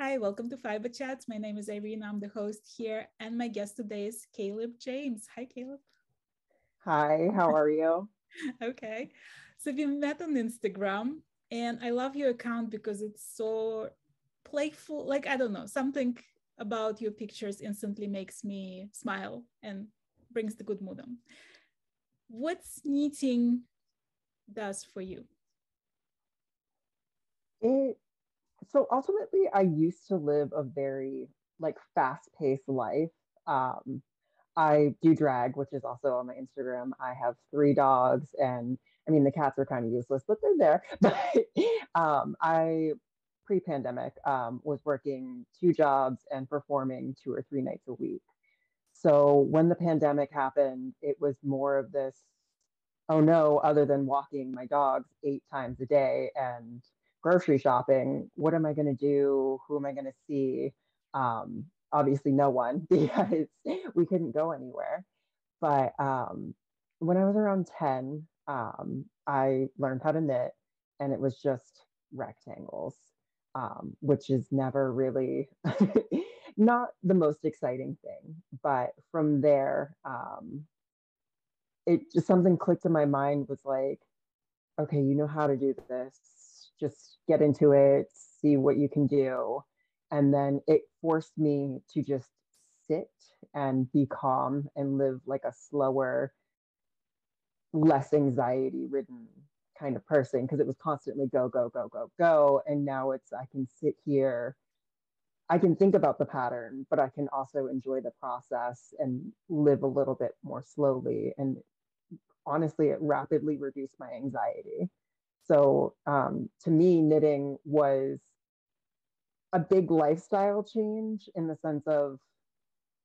Hi, welcome to Fiberchats. My name is Irina. I'm the host here, and my guest today is Caleb James. Hi, Caleb. Hi, how are you? Okay. So we met on Instagram, and I love your account because it's so playful. Like, I don't know, something about your pictures instantly makes me smile and brings the good mood on. What's knitting does for you? It so ultimately I used to live a very fast-paced life. Um, I do drag, which is also on my Instagram. I have three dogs, and I mean the cats are kind of useless, but they're there. But I pre-pandemic was working two jobs and performing two or three nights a week. So when the pandemic happened, it was more of this, oh no, other than walking my dogs eight times a day and grocery shopping, what am I going to do? Who am I going to see? Obviously, no one because we couldn't go anywhere. But when I was around 10, I learned how to knit, and it was just rectangles, which is never really not the most exciting thing. But from there, it just something clicked in my mind was like, okay, you know how to do this. Just get into it, see what you can do. And then it forced me to just sit and be calm and live like a slower, less anxiety ridden kind of person because it was constantly go, go, go, go, go. And now it's, I can sit here, I can think about the pattern, but I can also enjoy the process and live a little bit more slowly. And honestly, it rapidly reduced my anxiety. So to me, knitting was a big lifestyle change in the sense of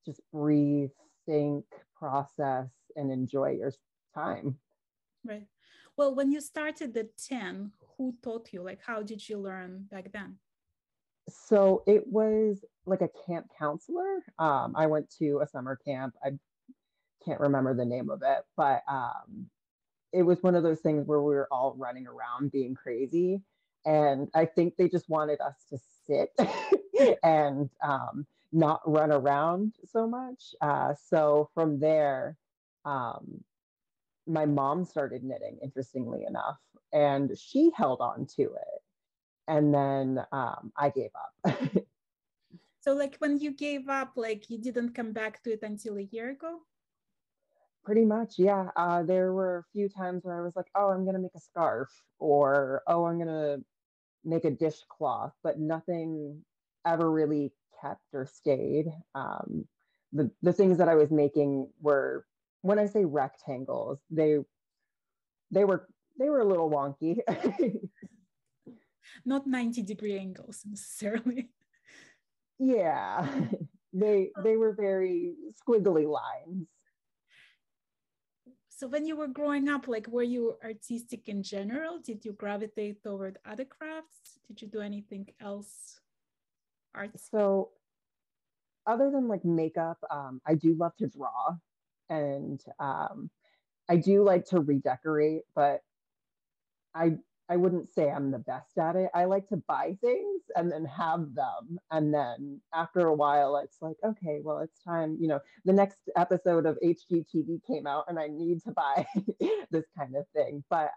just breathe, think, process, and enjoy your time. Right. Well, when you started at 10, who taught you? Like, how did you learn back then? So it was like a camp counselor. I went to a summer camp. I can't remember the name of it, but it was one of those things where we were all running around being crazy. And I think they just wanted us to sit and not run around so much. So from there, um, my mom started knitting, interestingly enough, and she held on to it. And then I gave up. So, like, when you gave up, like, you didn't come back to it until a year ago? Pretty much, yeah. There were a few times where I was like, oh, I'm going to make a scarf, or oh, I'm going to make a dishcloth, but nothing ever really kept or stayed. The things that I was making were, when I say rectangles, they were a little wonky. Not 90-degree angles necessarily. Yeah, they were very squiggly lines. So, when you were growing up, like, were you artistic in general? Did you gravitate toward other crafts? Did you do anything else artsy? So other than like makeup, I do love to draw, and I do like to redecorate, but I I wouldn't say I'm the best at it. I like to buy things and then have them. And then after a while, it's like, okay, well, it's time. The next episode of HGTV came out and I need to buy this kind of thing. But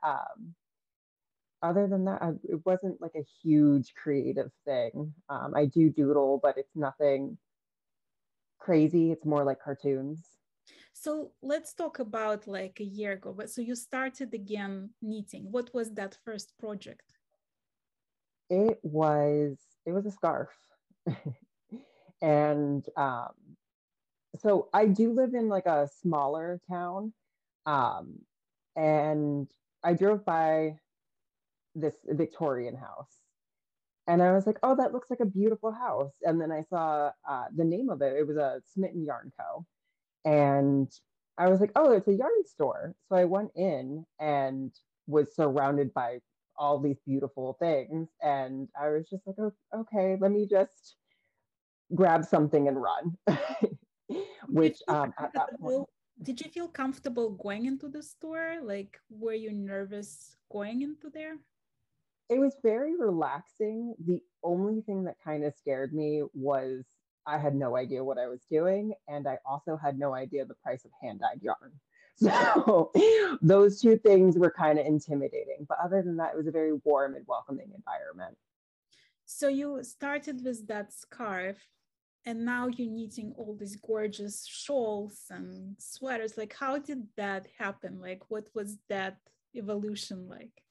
other than that, it wasn't like a huge creative thing. I do doodle, but it's nothing crazy. It's more like cartoons. So, let's talk about like a year ago. But so, you started again knitting. What was that first project? It was a scarf. And so I do live in like a smaller town. Um, and I drove by this Victorian house. And I was like, oh, that looks like a beautiful house. And then I saw the name of it. It was a Smitten Yarn Co. And I was like, oh, it's a yarn store. So I went in and was surrounded by all these beautiful things. And I was just like, oh, okay, let me just grab something and run. Did you Which feel at that point, comfortable? Did you feel comfortable going into the store? Like, were you nervous going into there? it was very relaxing. The only thing that kind of scared me was I had no idea what I was doing. And I also had no idea the price of hand-dyed yarn. So those two things were kind of intimidating. But other than that, it was a very warm and welcoming environment. So you started with that scarf and now you're knitting all these gorgeous shawls and sweaters. Like, how did that happen? Like, what was that evolution like?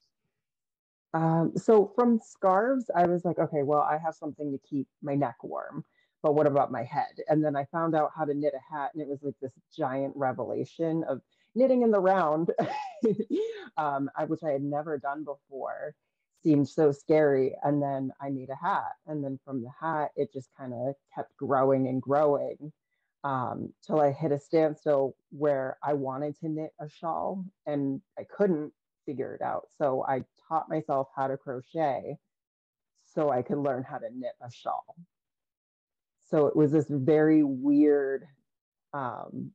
So from scarves, I was like, okay, well, I have something to keep my neck warm, but what about my head? And then I found out how to knit a hat, and it was like this giant revelation of knitting in the round, which I had never done before, seemed so scary. And then I made a hat, and then from the hat, it just kind of kept growing and growing till I hit a standstill where I wanted to knit a shawl and I couldn't figure it out. So I taught myself how to crochet so I could learn how to knit a shawl. So it was this very weird um,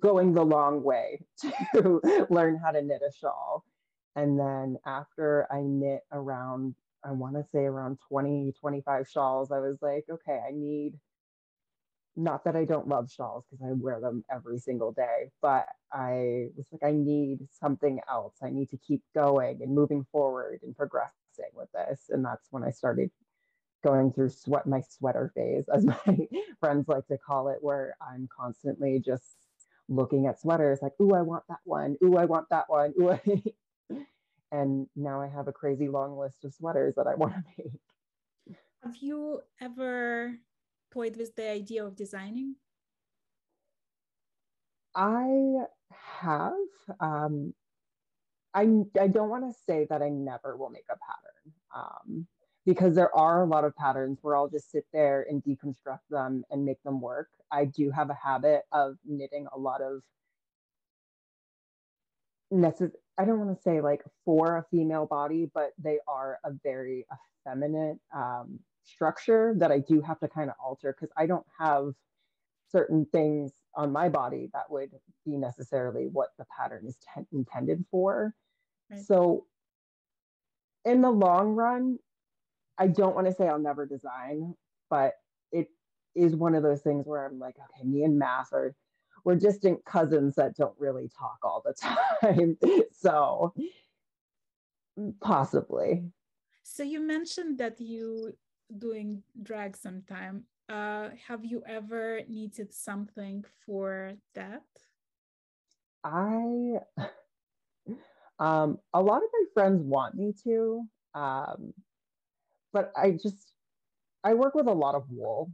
going the long way to learn how to knit a shawl. And then after I knit around, I want to say around 20, 25 shawls, I was like, okay, I need, not that I don't love shawls because I wear them every single day, but I was like, I need something else. I need to keep going and moving forward and progressing with this. And that's when I started going through my sweater phase, as my friends like to call it, where I'm constantly just looking at sweaters like, ooh, I want that one. Ooh, I want that one. Ooh, and now I have a crazy long list of sweaters that I want to make. Have you ever toyed with the idea of designing? I have. Um, I don't want to say that I never will make a pattern because there are a lot of patterns where I'll just sit there and deconstruct them and make them work. I do have a habit of knitting a lot of I don't want to say like for a female body, but they are a very effeminate structure that I do have to kind of alter because I don't have certain things on my body that would be necessarily what the pattern is intended for. Right. So in the long run, I don't want to say I'll never design, but it is one of those things where I'm like, okay, me and math we're distant cousins that don't really talk all the time. So possibly. So you mentioned that you doing drag sometime. Have you ever needed something for that? I a lot of my friends want me to, um, but I work with a lot of wool,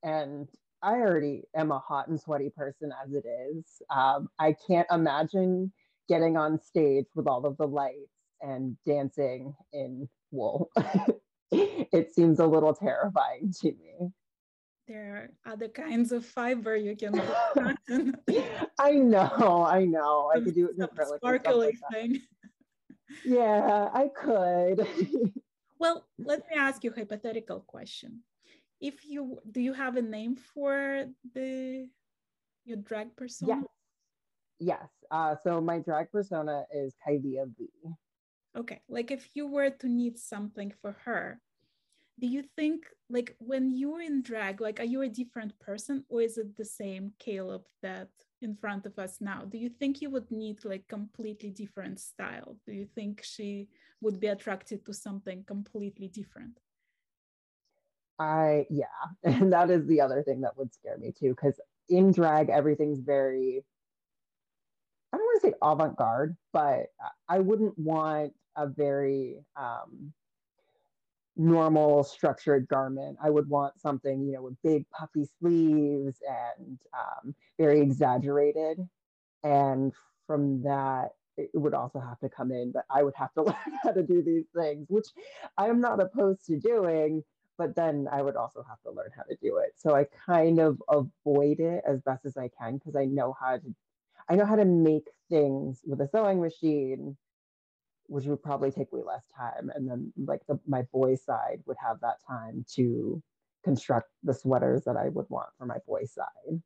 and I already am a hot and sweaty person as it is. I can't imagine getting on stage with all of the lights and dancing in wool. It seems a little terrifying to me. There are other kinds of fiber you can put on. I know, I know. I could do it in Some acrylic or stuff sparkly like that. thing. Yeah, I could. Well, let me ask you a hypothetical question. If you do you have a name for your drag Yes, persona? yes. So my drag persona is Kylia V. Okay, like if you were to need something for her, do you think like when you're in drag, like are you a different person or is it the same Kaleb that in front of us now? Do you think you would need like completely different style? Do you think she would be attracted to something completely different? Yeah, and that is the other thing that would scare me too, because in drag, everything's very, I don't want to say avant-garde, but I wouldn't want a very normal structured garment. I would want something, with big puffy sleeves and very exaggerated. And from that, it would also have to come in, but I would have to learn how to do these things, which I am not opposed to doing, but then I would also have to learn how to do it. So I kind of avoid it as best as I can because I know how to make things with a sewing machine, which would probably take way less time. And then like my boy side would have that time to construct the sweaters that I would want for my boy side.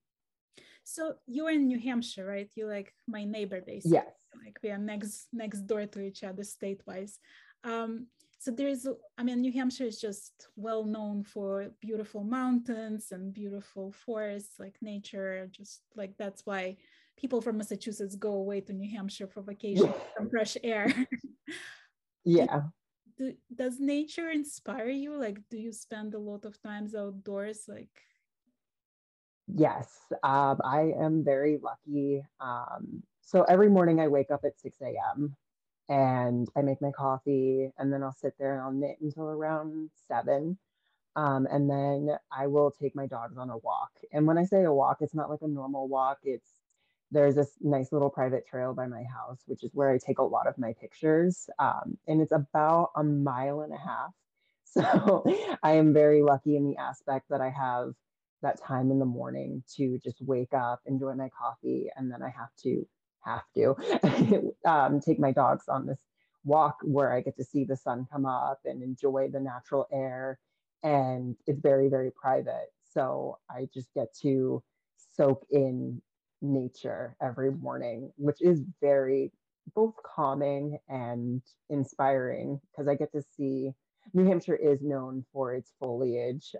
So you're in New Hampshire, right? You're like my neighbor, basically. Yes. Like we are next door to each other state-wise. So I mean, New Hampshire is just well known for beautiful mountains and beautiful forests, like nature, just like that's why people from Massachusetts go away to New Hampshire for vacation, some fresh air. Yeah. Does nature inspire you? Like, do you spend a lot of times outdoors? Like, Yes, I am very lucky. So every morning I wake up at 6 a.m. and I make my coffee, and then I'll sit there and I'll knit until around 7. And then I will take my dogs on a walk. And when I say a walk, it's not like a normal walk. There's this nice little private trail by my house, which is where I take a lot of my pictures. And it's about a mile and a half. So I am very lucky in the aspect that I have that time in the morning to just wake up, enjoy my coffee, and then I have to take my dogs on this walk where I get to see the sun come up and enjoy the natural air. And it's very, very private. So I just get to soak in nature every morning, which is very both calming and inspiring because I get to see New Hampshire is known for its foliage.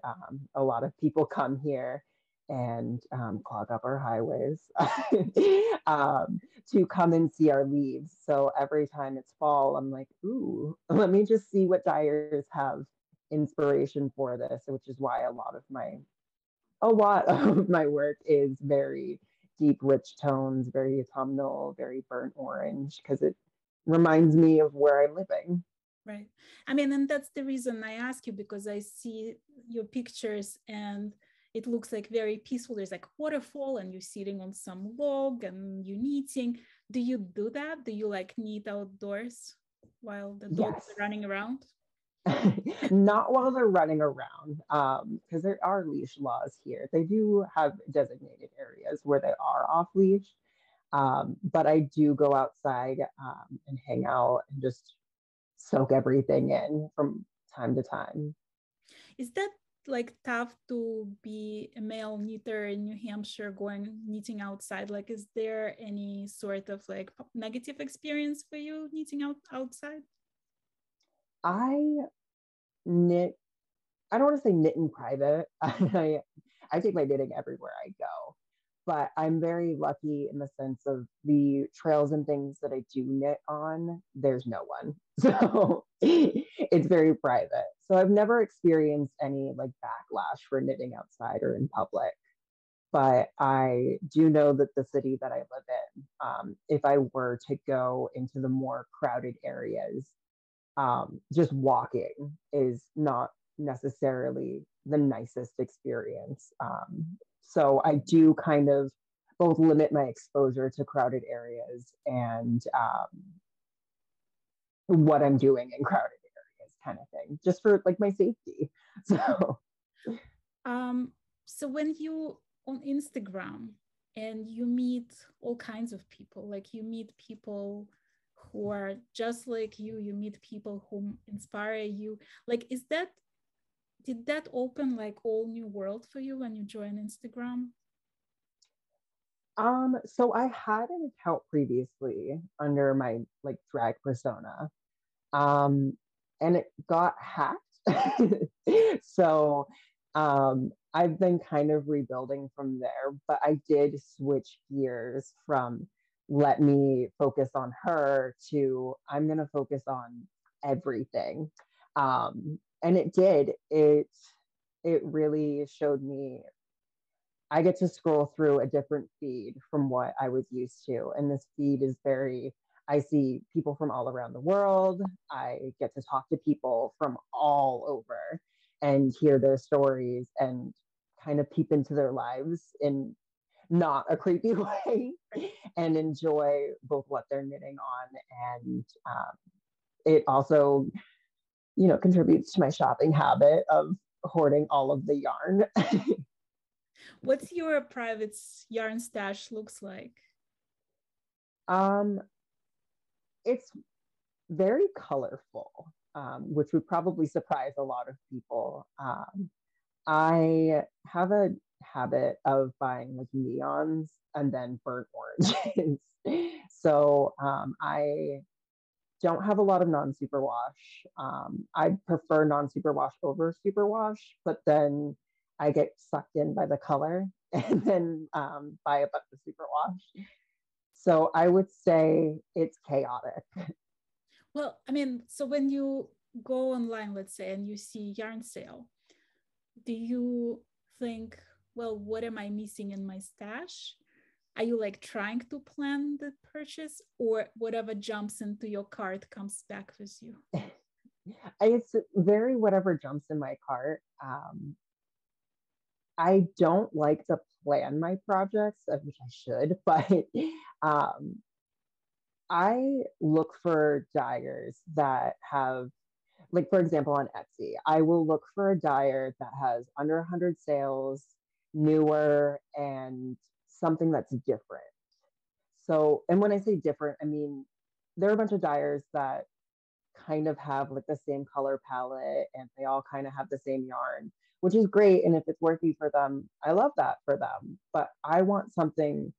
A lot of people come here and clog up our highways to come and see our leaves. So every time it's fall, I'm like, ooh, let me just see what dyers have inspiration for this, which is why a lot of my work is very deep, rich tones, very autumnal, very burnt orange, because it reminds me of where I'm living. right. I mean, and that's the reason I ask you, because I see your pictures and it looks like very peaceful. There's like waterfall and you're sitting on some log and you're knitting. Do you do that? Do you like knit outdoors while the dogs Yes. are running around? Not while they're running around, because there are leash laws here. They do have designated areas where they are off leash, but I do go outside and hang out and just soak everything in from time to time. Is that like tough to be a male knitter in New Hampshire going knitting outside? Like, is there any sort of like negative experience for you knitting outside? I knit, I don't want to say knit in private. I take my knitting everywhere I go, but I'm very lucky in the sense of the trails and things that I do knit on, there's no one. So it's very private. So I've never experienced any like backlash for knitting outside or in public. But I do know that the city that I live in, if I were to go into the more crowded areas, just walking is not necessarily the nicest experience. So I do kind of both limit my exposure to crowded areas and what I'm doing in crowded areas, kind of thing, just for like my safety. So, Um, so when you on Instagram and you meet all kinds of people, like you meet people who are just like you meet people who inspire you. Like, did that open like all new world for you when you joined Instagram? so I had an account previously under my like drag persona, um, and it got hacked. So I've been kind of rebuilding from there, but I did switch gears from let me focus on her to I'm going to focus on everything. And it did. It really showed me I get to scroll through a different feed from what I was used to. And this feed is I see people from all around the world. I get to talk to people from all over and hear their stories and kind of peep into their lives in not a creepy way and enjoy both what they're knitting on. And it also, contributes to my shopping habit of hoarding all of the yarn. What's your private yarn stash looks like? um, it's very colorful, which would probably surprise a lot of people. I have a habit of buying like neons and then burnt oranges. So I don't have a lot of non-superwash. I prefer non-superwash over superwash, but then I get sucked in by the color and then buy a bunch of superwash. So I would say it's chaotic. Well, I mean, so when you go online, let's say, and you see yarn sale, do you think, well, what am I missing in my stash? Are you like trying to plan the purchase, or whatever jumps into your cart comes back with you? It's very whatever jumps in my cart. I don't like to plan my projects, which I should, but um, I look for dyers that have, like, for example, on Etsy, I will look for a dyer that has under 100 sales, newer, and something that's different. So, and when I say different, I mean, there are a bunch of dyers that kind of have like the same color palette and they all kind of have the same yarn, which is great. And if it's working for them, I love that for them. But I want something,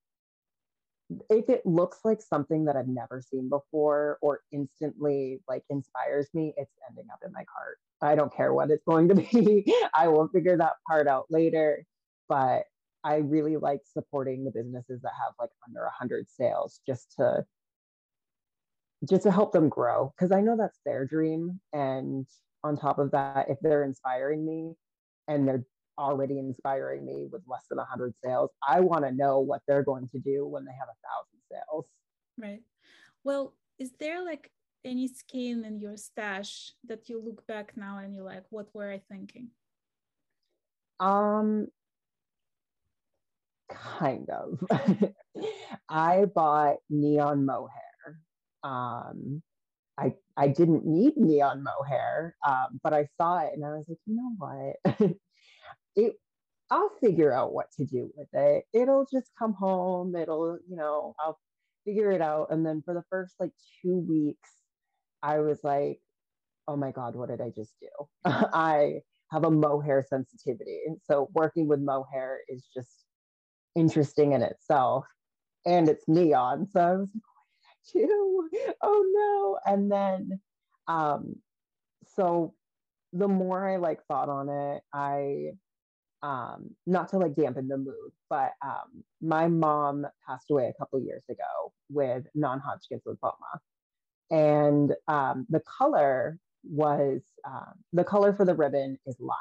if it looks like something that I've never seen before or instantly like inspires me, it's ending up in my cart. I don't care what it's going to be. I will figure that part out later. But I really like supporting the businesses that have like under 100 sales just to help them grow, because I know that's their dream. And on top of that, if they're inspiring me and they're already inspiring me with less than 100 sales, I want to know what they're going to do when they have 1,000 sales. Right. Well, is there like any skein in your stash that you look back now and you're like, what were I thinking? Kind of. I bought neon mohair. I didn't need neon mohair, but I saw it and I was like, you know what? it I'll figure out what to do with it. It'll just come home. I'll figure it out. And then for the first like 2 weeks, I was like, oh my God, what did I just do? I have a mohair sensitivity. So working with mohair is just interesting in itself. And it's neon. So I was like, what did I do? Oh no. And then so the more I like thought on it, I not to like dampen the mood, but my mom passed away a couple years ago with non-Hodgkin's lymphoma. And the color for the ribbon is lime.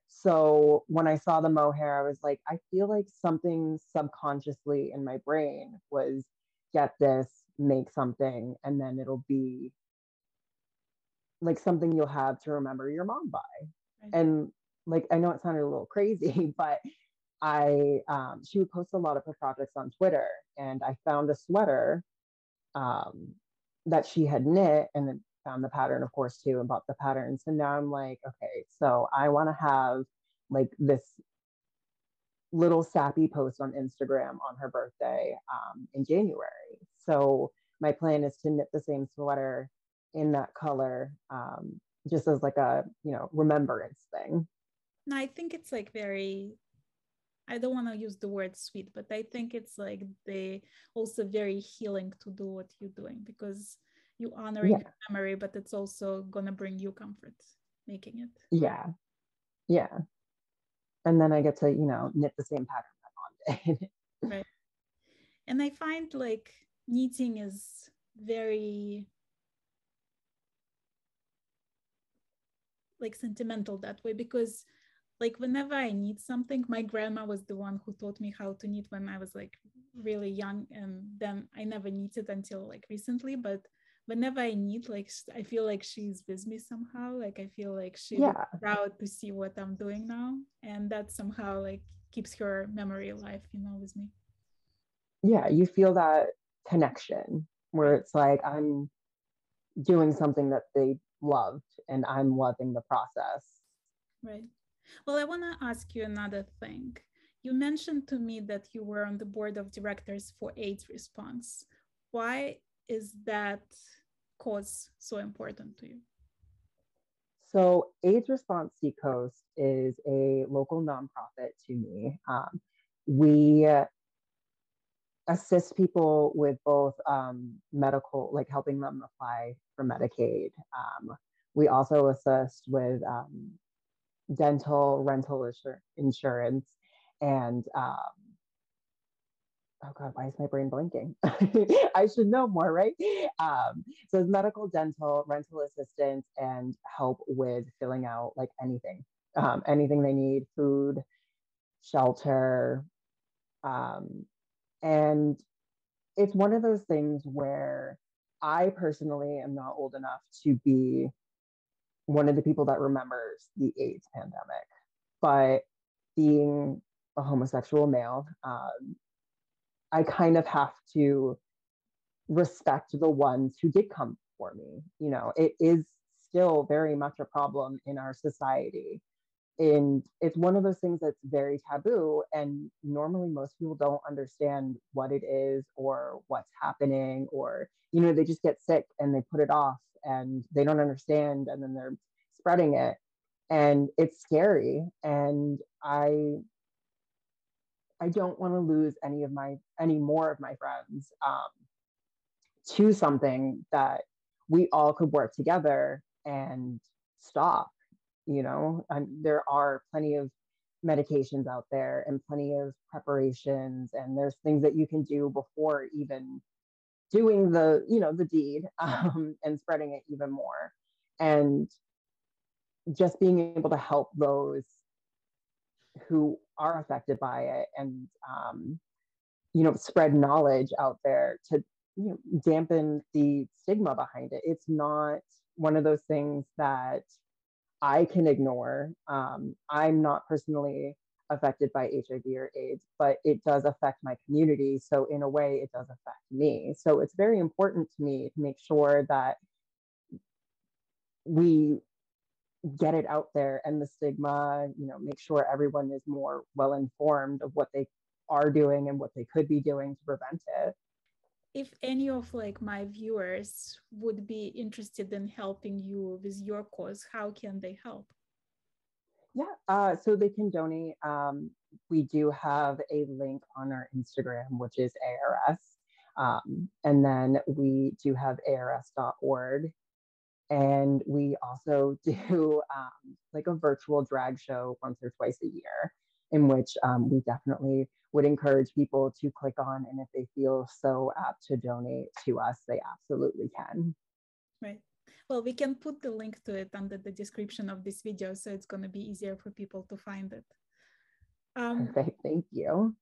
So when I saw the mohair, I was like, I feel like something subconsciously in my brain was get this, make something, and then it'll be like something you'll have to remember your mom by. Right. And like, I know it sounded a little crazy, but she would post a lot of her projects on Twitter, and I found a sweater that she had knit, and then found the pattern, of course, too, and bought the pattern. So now I'm like, okay, so I want to have like this little sappy post on Instagram on her birthday in January. So my plan is to knit the same sweater in that color, just as like a remembrance thing. No, I think it's like I don't want to use the word sweet, but I think it's like also very healing to do what you're doing, because you honoring your memory, but it's also gonna bring you comfort making it. Yeah. And then I get to knit the same pattern that mom did. Right. And I find like knitting is very like sentimental that way, because like whenever I need something, my grandma was the one who taught me how to knit when I was like really young, and then I never knitted until like recently. But whenever I knit, like I feel like she's with me somehow. Like I feel like she's proud to see what I'm doing now, and that somehow like keeps her memory alive, with me. Yeah, you feel that connection where it's like I'm doing something that they loved and I'm loving the process. Right. Well, I want to ask you another thing. You mentioned to me that you were on the board of directors for AIDS Response. Why is that cause so important to you? So AIDS Response Seacoast is a local nonprofit to me. We assist people with both medical, like helping them apply for Medicaid. We also assist with dental rental insurance and oh God, why is my brain blanking? I should know more, right? So it's medical, dental, rental assistance, and help with filling out like anything they need, food, shelter. And it's one of those things where I personally am not old enough to be one of the people that remembers the AIDS pandemic, but being a homosexual male, I kind of have to respect the ones who did come for me. You know, it is still very much a problem in our society. And it's one of those things that's very taboo. And normally most people don't understand what it is or what's happening, or, you know, they just get sick and they put it off and they don't understand. And then they're spreading it. And it's scary. And I don't want to lose any more of my friends to something that we all could work together and stop. You know, there are plenty of medications out there and plenty of preparations, and there's things that you can do before even doing the deed, and spreading it even more, and just being able to help those who are affected by it, and spread knowledge out there to dampen the stigma behind it. It's not one of those things that I can ignore. I'm not personally affected by HIV or AIDS, but it does affect my community. So in a way, it does affect me. So it's very important to me to make sure that we get it out there, and the stigma, make sure everyone is more well informed of what they are doing and what they could be doing to prevent it. If any of my viewers would be interested in helping you with your cause, how can they help? Yeah, so they can donate. We do have a link on our Instagram, which is ARS. And then we do have ars.org. And we also do a virtual drag show once or twice a year, in which we definitely would encourage people to click on. And if they feel so apt to donate to us, they absolutely can. Right. Well, we can put the link to it under the description of this video, so it's going to be easier for people to find it. Perfect. Thank you.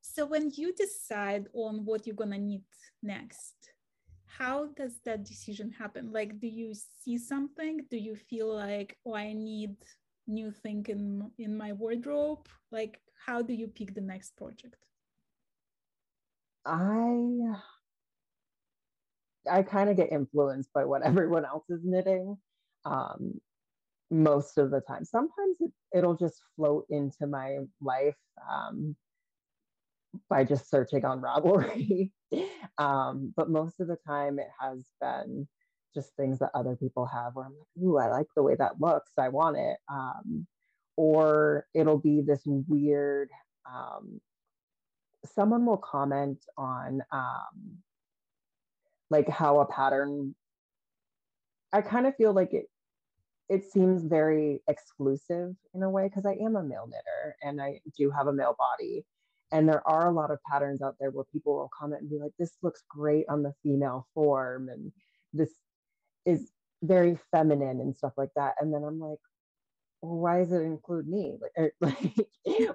So when you decide on what you're going to need next, how does that decision happen? Do you see something? Do you feel like, oh, I need new thing in my wardrobe? How do you pick the next project? I kind of get influenced by what everyone else is knitting most of the time. Sometimes it'll just float into my life by just searching on Ravelry. But most of the time it has been just things that other people have where I'm like, ooh, I like the way that looks, I want it. Or it'll be this weird, someone will comment on how a pattern, I kind of feel like it seems very exclusive in a way, because I am a male knitter and I do have a male body. And there are a lot of patterns out there where people will comment and be like, this looks great on the female form, and this is very feminine and stuff like that. And then I'm like, well, why does it include me?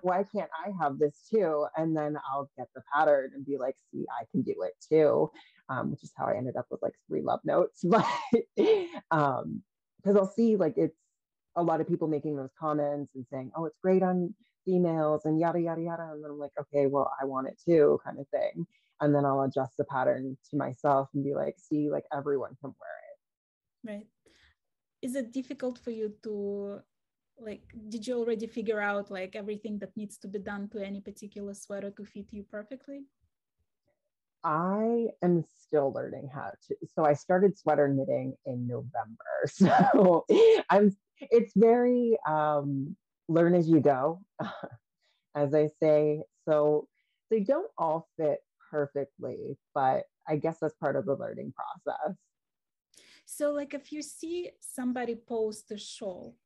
Why can't I have this too? And then I'll get the pattern and be like, see, I can do it too. Which is how I ended up with 3 love notes. But because I'll see it's a lot of people making those comments and saying, oh, it's great on females and yada, yada, yada. And then I'm like, okay, well, I want it too, kind of thing. And then I'll adjust the pattern to myself and be like, see, everyone can wear it. Right. Is it difficult for you to, did you already figure out everything that needs to be done to any particular sweater to fit you perfectly? I am still learning how to. So I started sweater knitting in November. So it's very learn as you go, as I say. So They don't all fit perfectly, but I guess that's part of the learning process. So like if you see somebody post a shawl,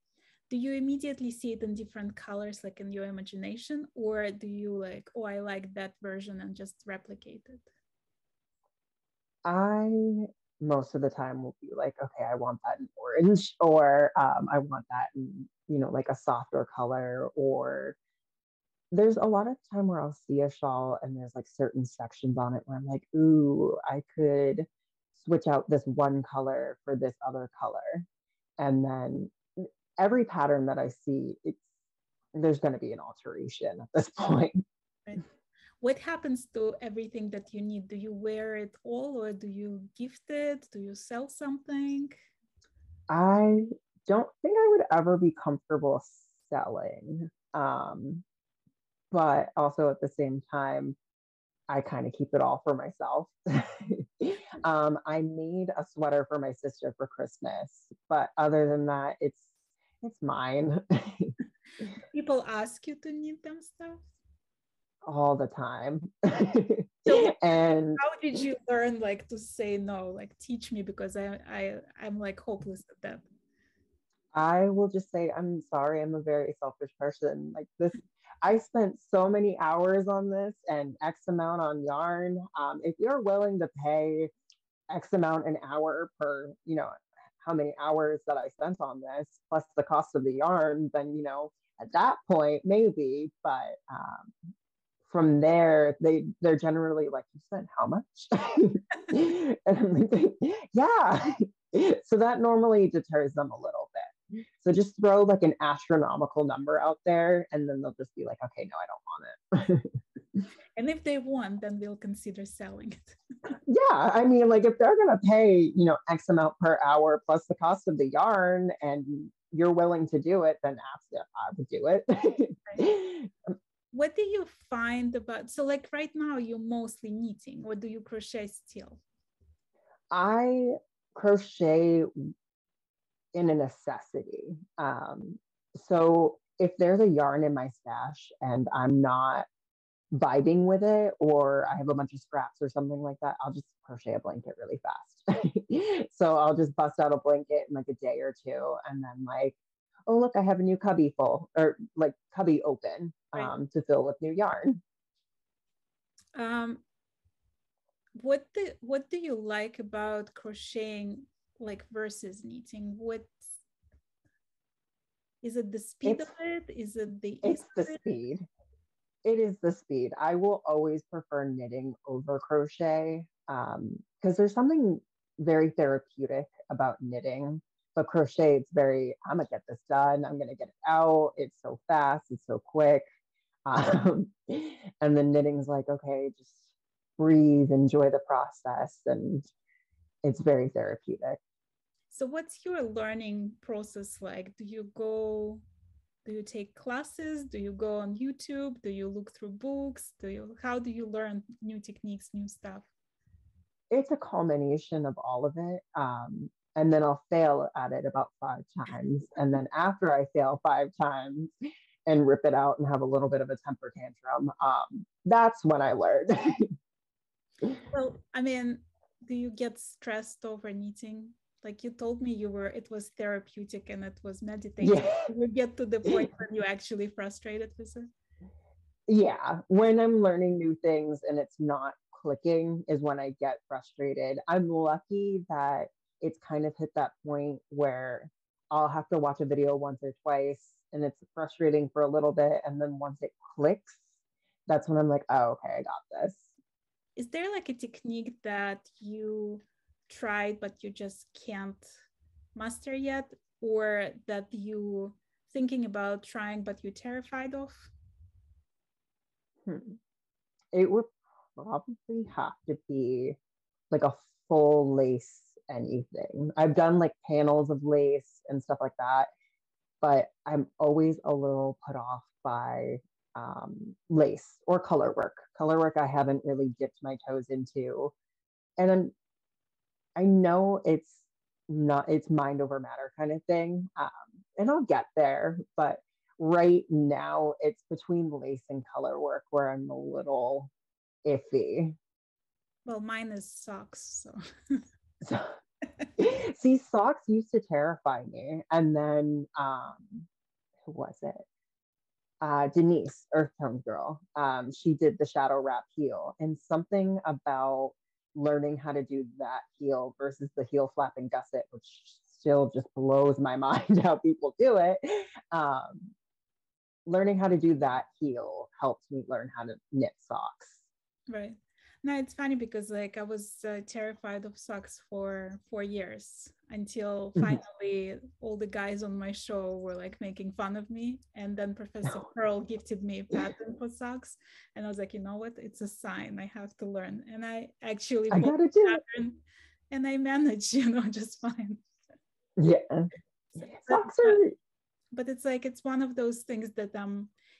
do you immediately see it in different colors, like in your imagination, or do you like, oh, I like that version and just replicate it? I most of the time will be like, okay, I want that in orange, or I want that in, like a softer color, or there's a lot of time where I'll see a shawl and there's like certain sections on it where I'm like, ooh, I could switch out this one color for this other color. And then every pattern that I see, there's going to be an alteration at this point. Right. What happens to everything that you need? Do you wear it all, or do you gift it? Do you sell something? I don't think I would ever be comfortable selling. But also at the same time, I kind of keep it all for myself. I made a sweater for my sister for Christmas, but other than that, it's mine. People ask you to knit them stuff? All the time. So And how did you learn like to say no? Like teach me, because I'm like hopeless at that. I will just say, I'm sorry, I'm a very selfish person. Like this, I spent so many hours on this and X amount on yarn. If you're willing to pay X amount an hour per, how many hours that I spent on this, plus the cost of the yarn, then, at that point, maybe. But from there, they're generally like, you spent how much? And I'm like, yeah. So that normally deters them a little bit. So just throw like an astronomical number out there, and then they'll just be like, okay, no, I don't want it. And if they want, then we'll consider selling it. Yeah, I mean, like if they're gonna pay, X amount per hour plus the cost of the yarn, and you're willing to do it, then absolutely, I would do it. Right. What do you find about, so like right now you're mostly knitting, or do you crochet still? I crochet in a necessity. So if there's a yarn in my stash and I'm not vibing with it, or I have a bunch of scraps or something like that, I'll just crochet a blanket really fast. So I'll just bust out a blanket in like a day or two, and then like, oh look, I have a new cubby full, or like cubby open, Right. to fill with new yarn. What do you like about crocheting, like versus knitting? What is it, the speed It's of it? Is it the ease it's the of it? speed. It is the speed. I will always prefer knitting over crochet, because there's something very therapeutic about knitting. But crochet, it's very, I'm gonna get this done. I'm gonna get it out. It's so fast. It's so quick. Um, and then knitting's like, okay, just breathe, enjoy the process, and it's very therapeutic. So what's your learning process like? Do you take classes? Do you go on YouTube? Do you look through books? How do you learn new techniques, new stuff? It's a culmination of all of it. And then I'll fail at it about 5 times. And then after I fail 5 times and rip it out and have a little bit of a temper tantrum, that's when I learned. Well, I mean, do you get stressed over knitting? Like you told me it was therapeutic and it was meditative. Yeah. You get to the point when you're actually frustrated with it. Yeah. When I'm learning new things and it's not clicking is when I get frustrated. I'm lucky that it's kind of hit that point where I'll have to watch a video once or twice and it's frustrating for a little bit. And then once it clicks, that's when I'm like, oh, okay, I got this. Is there like a technique that you tried but you just can't master yet, or that you thinking about trying but you're terrified of? It would probably have to be like a full lace anything. I've done like panels of lace and stuff like that, but I'm always a little put off by lace or color work. Color work, I haven't really dipped my toes into. And I know it's mind over matter kind of thing. And I'll get there, but right now it's between lace and color work where I'm a little iffy. Well, mine is socks. So So, see, socks used to terrify me. And then, who was it? Denise, Earth Tone Girl. She did the shadow wrap heel, and something about learning how to do that heel versus the heel flap and gusset, which still just blows my mind how people do it. Um, Learning how to do that heel helped me learn how to knit socks. right. No, it's funny because like I was terrified of socks for 4 years until finally all the guys on my show were like making fun of me. And then Professor Pearl gifted me a pattern for socks. And I was like, you know what? It's a sign. I have to learn. And I actually I followed gotta the do it. pattern and I managed, just fine. Yeah. So, Socks are but it's like it's one of those things that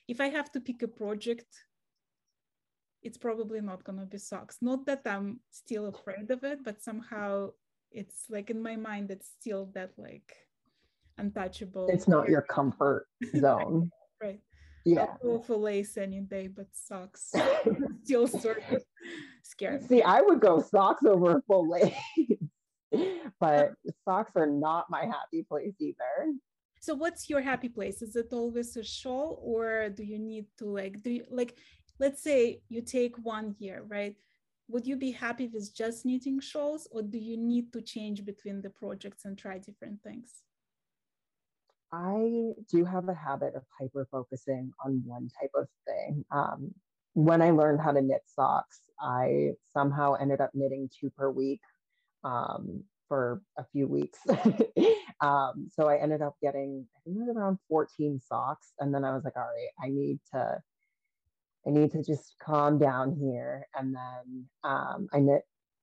if I have to pick a project, it's probably not going to be socks. Not that I'm still afraid of it, but somehow it's like in my mind, it's still that like untouchable. it's not your comfort zone. Right. Yeah. I'll go for lace any day, but socks still sort of scare me. See, I would go socks over full lace, but socks are not my happy place either. So what's your happy place? Is it always a shawl, or do you need to let's say you take 1 year, right? Would you be happy with just knitting shawls, or do you need to change between the projects and try different things? I do have a habit of hyper focusing on one type of thing. When I learned how to knit socks, I somehow ended up knitting 2 per week for a few weeks. So I ended up getting, I think it was around 14 socks. And then I was like, all right, I need to just calm down here. And then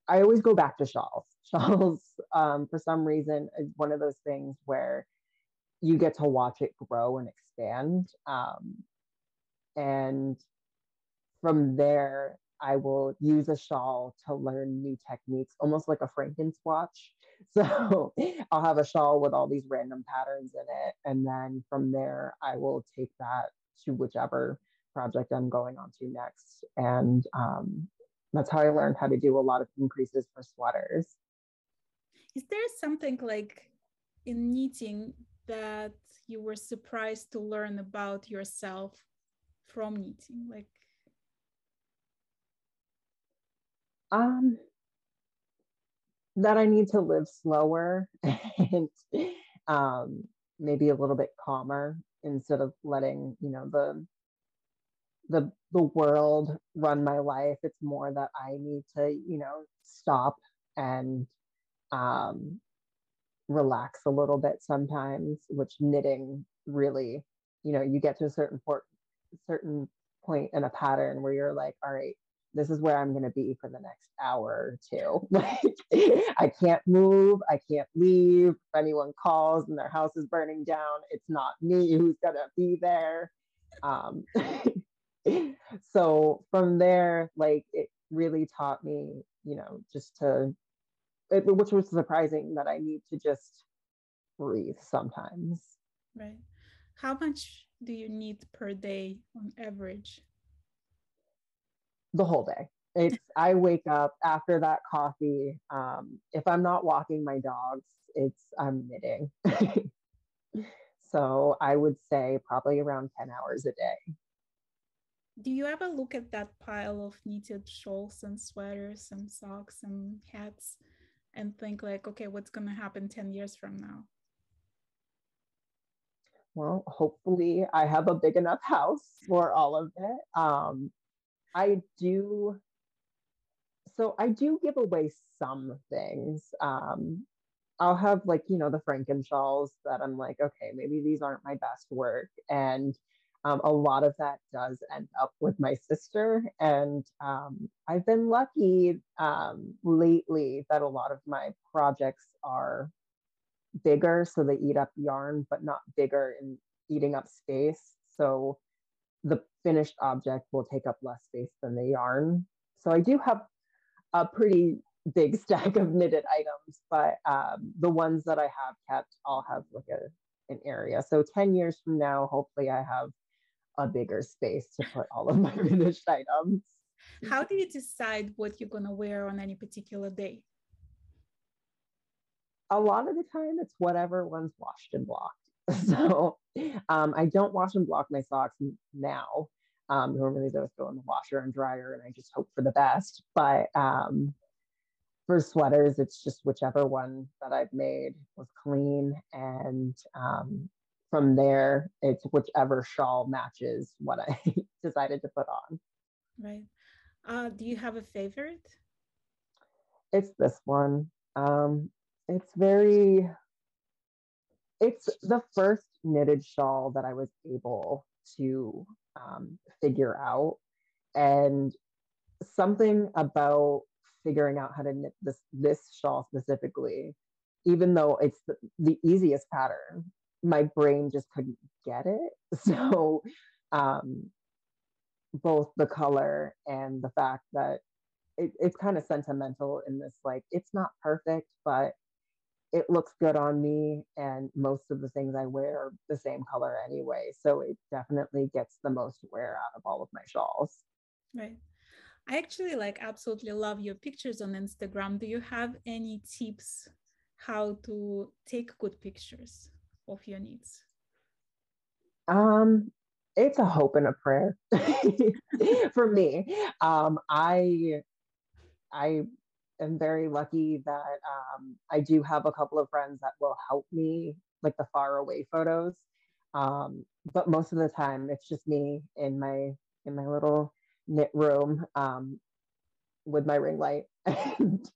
I always go back to shawls. Shawls, for some reason, is one of those things where you get to watch it grow and expand. And from there, I will use a shawl to learn new techniques, almost like a Franken swatch. So I'll have a shawl with all these random patterns in it. And then from there, I will take that to whichever project I'm going on to next. And that's how I learned how to do a lot of increases for sweaters. Is there something like in knitting that you were surprised to learn about yourself from knitting? Like, that I need to live slower and maybe a little bit calmer instead of letting the world run my life. It's more that I need to stop and relax a little bit sometimes, which knitting really, you get to a certain point in a pattern where you're like, all right, this is where I'm going to be for the next hour or two. Like, I can't move, I can't leave. If anyone calls and their house is burning down, it's not me who's going to be there. So from there, like, it really taught me, which was surprising, that I need to just breathe sometimes. right. How much do you knit per day on average? The whole day. I wake up after that coffee. If I'm not walking my dogs, I'm knitting. So I would say probably around 10 hours a day. Do you ever look at that pile of knitted shawls and sweaters and socks and hats and think like, okay, what's going to happen 10 years from now? Well, hopefully I have a big enough house for all of it. I do. So I do give away some things. I'll have, like, the Franken shawls that I'm like, okay, maybe these aren't my best work. And a lot of that does end up with my sister. And I've been lucky lately that a lot of my projects are bigger. So they eat up yarn, but not bigger in eating up space. So the finished object will take up less space than the yarn. So I do have a pretty big stack of knitted items, but the ones that I have kept all have like an area. So 10 years from now, hopefully I have a bigger space to put all of my finished items. How do you decide what you're going to wear on any particular day? A lot of the time, it's whatever one's washed and blocked. So I don't wash and block my socks now. Normally those go in the washer and dryer, and I just hope for the best. But for sweaters, it's just whichever one that I've made was clean. And from there, it's whichever shawl matches what I decided to put on. Right. Do you have a favorite? It's this one. It's the first knitted shawl that I was able to figure out. And something about figuring out how to knit this shawl specifically, even though it's the easiest pattern, my brain just couldn't get it. So both the color and the fact that it's kind of sentimental in this, like, it's not perfect, but it looks good on me, and most of the things I wear are the same color anyway. So it definitely gets the most wear out of all of my shawls. Right. I actually like absolutely love your pictures on Instagram. Do you have any tips how to take good pictures of your needs? It's a hope and a prayer for me. I am very lucky that I do have a couple of friends that will help me, like the far away photos. But most of the time, it's just me in my little knit room with my ring light and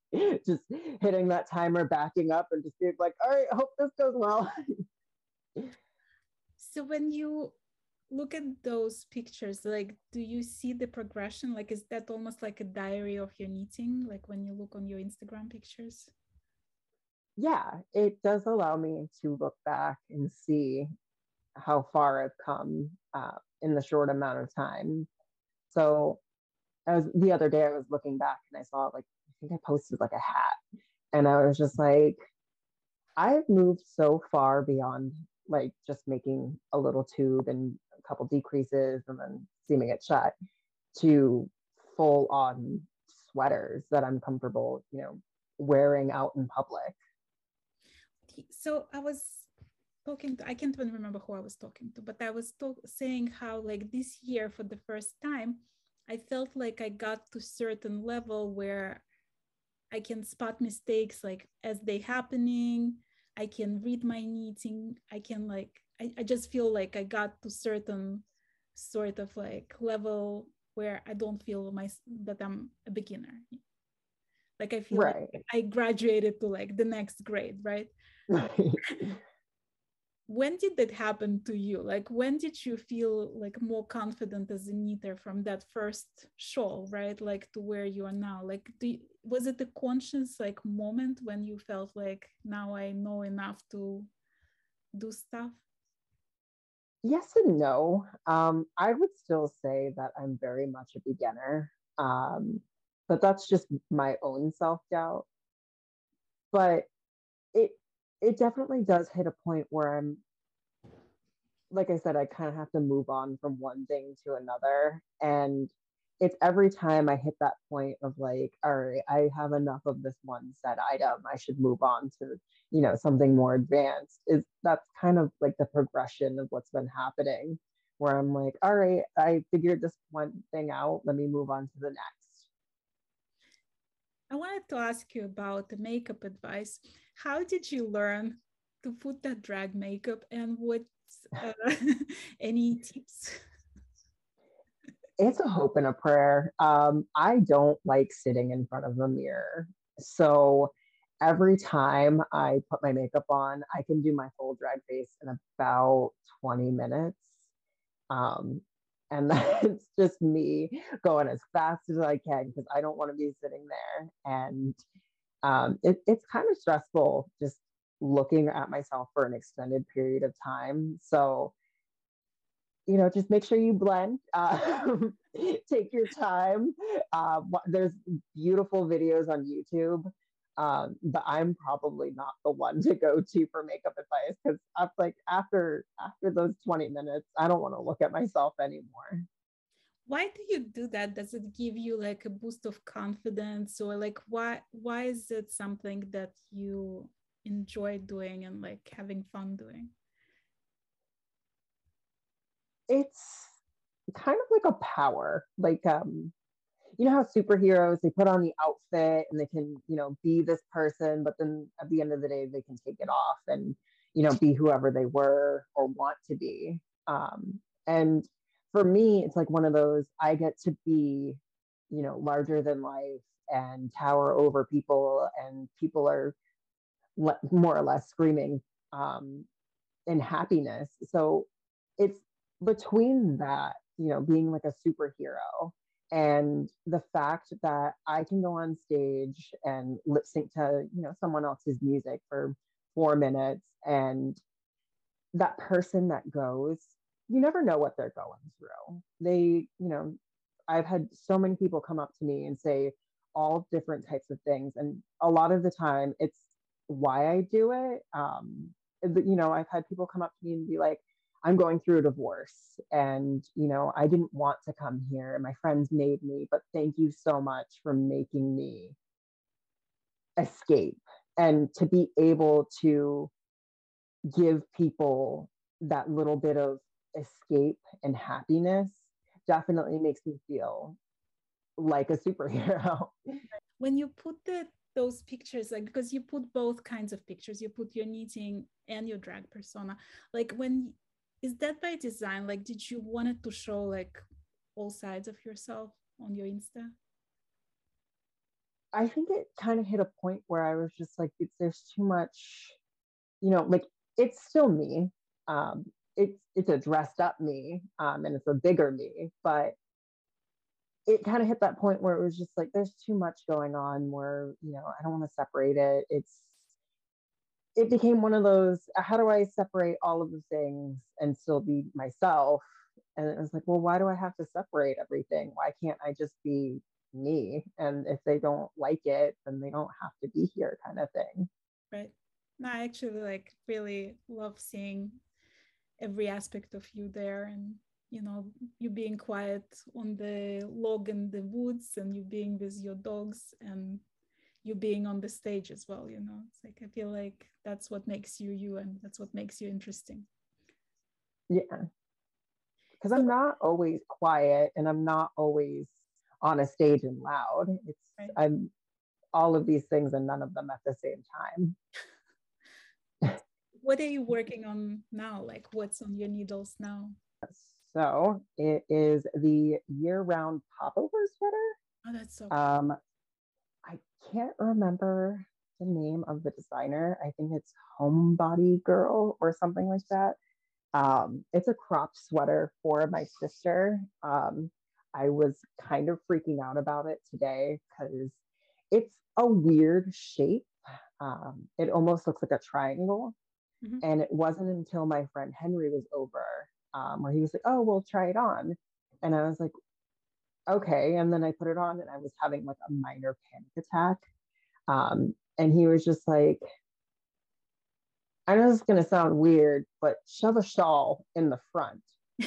just hitting that timer, backing up, and just being like, "All right, I hope this goes well." So when you look at those pictures, like, do you see the progression? Like, is that almost like a diary of your knitting? Like when you look on your Instagram pictures? Yeah, it does allow me to look back and see how far I've come in the short amount of time. So the other day I was looking back and I saw, like, I think I posted like a hat, and I was just like, I've moved so far beyond like just making a little tube and a couple decreases and then seaming it shut to full on sweaters that I'm comfortable, wearing out in public. So I was talking to, I can't even remember who I was talking to, but I was saying how like this year for the first time, I felt like I got to a certain level where I can spot mistakes like as they happening. I can read my knitting. I can like, I just feel like I got to certain sort of like level where I don't feel that I'm a beginner. Like I feel Right. like I graduated to like the next grade, right? When did that happen to you? Like when did you feel like more confident as a knitter from that first shawl, right? Like to where you are now? Like was it a conscious like moment when you felt like now I know enough to do stuff? Yes and no. I would still say that I'm very much a beginner. But that's just my own self-doubt. But it it definitely does hit a point where I'm, like I said, I kind of have to move on from one thing to another. And it's every time I hit that point of like, all right, I have enough of this one set item. I should move on to, something more advanced. That's kind of like the progression of what's been happening, where I'm like, all right, I figured this one thing out. Let me move on to the next. I wanted to ask you about the makeup advice. How did you learn to put that drag makeup, and what's any tips? It's a hope and a prayer. I don't like sitting in front of a mirror. So every time I put my makeup on, I can do my full drag face in about 20 minutes. Um, and that's just me going as fast as I can because I don't want to be sitting there. And it's kind of stressful just looking at myself for an extended period of time. So, just make sure you blend. Take your time. There's beautiful videos on YouTube, but I'm probably not the one to go to for makeup advice because I'm like after those 20 minutes, I don't want to look at myself anymore. why do you do that? Does it give you like a boost of confidence, or like why is it something that you enjoy doing and like having fun doing? It's kind of like a power, like you know how superheroes, they put on the outfit and they can, you know, be this person, but then at the end of the day they can take it off and, you know, be whoever they were or want to be. And for me it's like one of those, I get to be, you know, larger than life and tower over people, and people are more or less screaming in happiness. So it's between that, you know, being like a superhero and the fact that I can go on stage and lip sync to, you know, someone else's music for 4 minutes, and that person that goes, you never know what they're going through. They, you know, I've had so many people come up to me and say all different types of things. And a lot of the time it's why I do it. You know, I've had people come up to me and be like, I'm going through a divorce and, you know, I didn't want to come here and my friends made me, but thank you so much for making me escape. And to be able to give people that little bit of escape and happiness definitely makes me feel like a superhero. When you put those pictures, like because you put both kinds of pictures, you put your knitting and your drag persona, like when is that by design? Like did you want it to show like all sides of yourself on your Insta? I think it kind of hit a point where I was just like, there's too much, you know, like it's still me. It's a dressed up me, and it's a bigger me, but it kind of hit that point where it was just like there's too much going on where, you know, I don't want to separate it. It became one of those, how do I separate all of the things and still be myself? And it was like, well, why do I have to separate everything? Why can't I just be me? And if they don't like it, then they don't have to be here, kind of thing. Right. No, I actually like really love seeing every aspect of you there, and you know, you being quiet on the log in the woods, and you being with your dogs, and you being on the stage as well. You know, it's like I feel like that's what makes you you, and that's what makes you interesting. Yeah, because So I'm not always quiet and I'm not always on a stage and loud. right. I'm all of these things and none of them at the same time. What are you working on now? Like what's on your needles now? So it is the year-round popover sweater. Oh, that's so I can't remember the name of the designer. I think it's Homebody Girl or something like that. It's a cropped sweater for my sister. I was kind of freaking out about it today because it's a weird shape. It almost looks like a triangle. mm-hmm. And it wasn't until my friend Henry was over, where he was like, oh, we'll try it on. And I was like, okay. And then I put it on and I was having like a minor panic attack. And he was just like, I know this is going to sound weird, but shove a shawl in the front.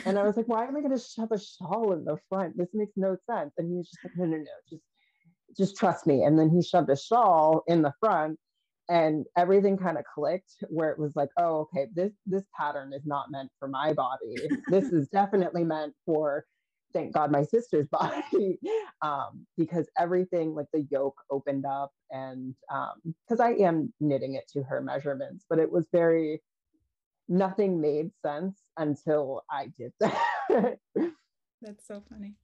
And I was like, why am I going to shove a shawl in the front? This makes no sense. And he was just like, no, no, no, just trust me. And then he shoved a shawl in the front and everything kind of clicked where it was like, oh, okay, this pattern is not meant for my body. This is definitely meant for, thank God, my sister's body. Because everything, like the yoke opened up, and because I am knitting it to her measurements, but it was very, nothing made sense until I did that. That's so funny.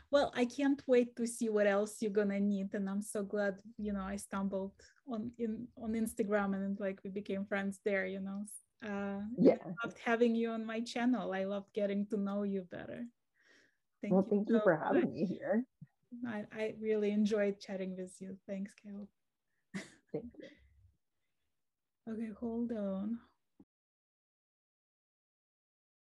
Well, I can't wait to see what else you're gonna need, and I'm so glad, you know, I stumbled on Instagram and like we became friends there, you know. Yeah. I loved having you on my channel. I loved getting to know you better. Thank Well, you thank you so for much. having me here. I really enjoyed chatting with you. Thanks, Kaleb. Thank you. Okay, hold on.